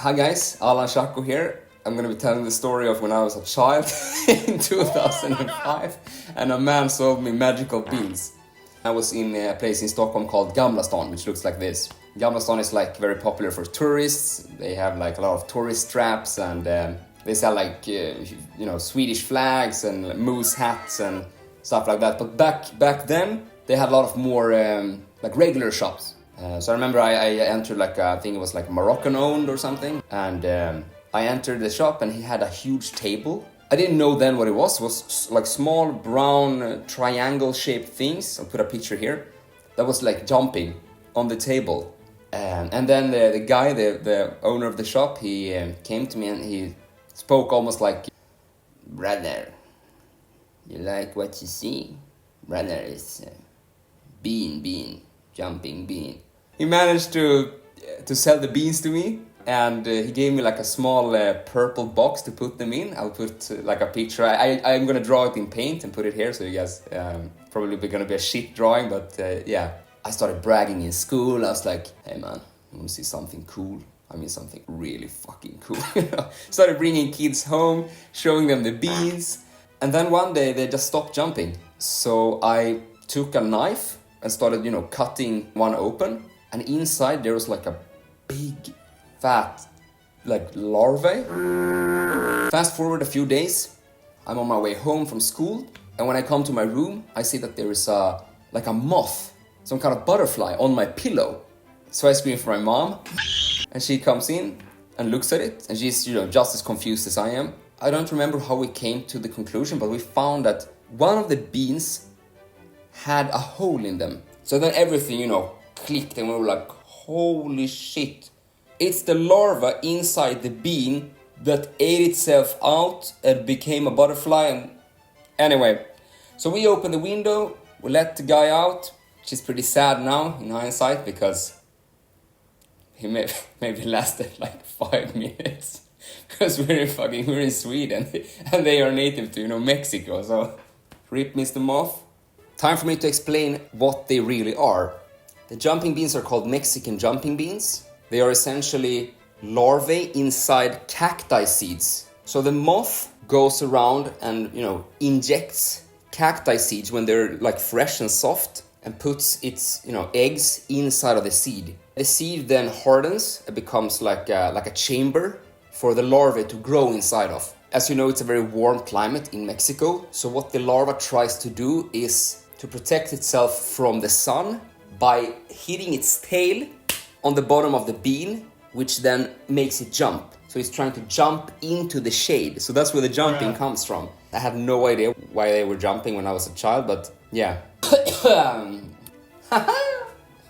Hi guys, Alan Shako here. I'm going to be telling the story of when I was a child in 2005 and a man sold me magical beans. I was in a place in Stockholm called Gamla, which looks like this. Gamla is like very popular for tourists. They have like a lot of tourist traps and they sell like Swedish flags and moose hats and stuff like that. But back then they had a lot of more like regular shops. So I remember I entered like I think it was like Moroccan owned or something, and I entered the shop and he had a huge table. I didn't know then what it was. It was like small brown triangle shaped things. I'll put a picture here. That was like jumping on the table. And then the guy, the owner of the shop, he came to me and he spoke almost like, "Brother, you like what you see? Brother, it's bean, jumping bean." He managed to sell the beans to me, and he gave me like a small purple box to put them in. I'll put like a picture. I'm gonna draw it in paint and put it here, so you guys probably gonna be a shit drawing, but yeah. I started bragging in school. I was like, "Hey man, you wanna see something cool? I mean something really fucking cool." Started bringing kids home, showing them the beans, and then one day they just stopped jumping. So I took a knife and started, cutting one open. And inside there was like a big, fat, like larvae. Fast forward a few days, I'm on my way home from school. And when I come to my room, I see that there is a moth, some kind of butterfly on my pillow. So I scream for my mom. And she comes in and looks at it. And she's, just as confused as I am. I don't remember how we came to the conclusion, but we found that one of the beans had a hole in them. So then everything, clicked and we were like, holy shit. It's the larva inside the bean that ate itself out and became a butterfly. And anyway, so we opened the window, we let the guy out, which is pretty sad now in hindsight because he maybe lasted like 5 minutes. Because we're in Sweden and they are native to, Mexico. So rip Mr. Moth. Time for me to explain what they really are. The jumping beans are called Mexican jumping beans. They are essentially larvae inside cacti seeds. So the moth goes around and, injects cacti seeds when they're like fresh and soft and puts its, eggs inside of the seed. The seed then hardens and becomes like a chamber for the larvae to grow inside of. As you know, it's a very warm climate in Mexico. So what the larva tries to do is to protect itself from the sun by hitting its tail on the bottom of the bean, which then makes it jump. So it's trying to jump into the shade. So that's where the jumping comes from. I had no idea why they were jumping when I was a child, but yeah.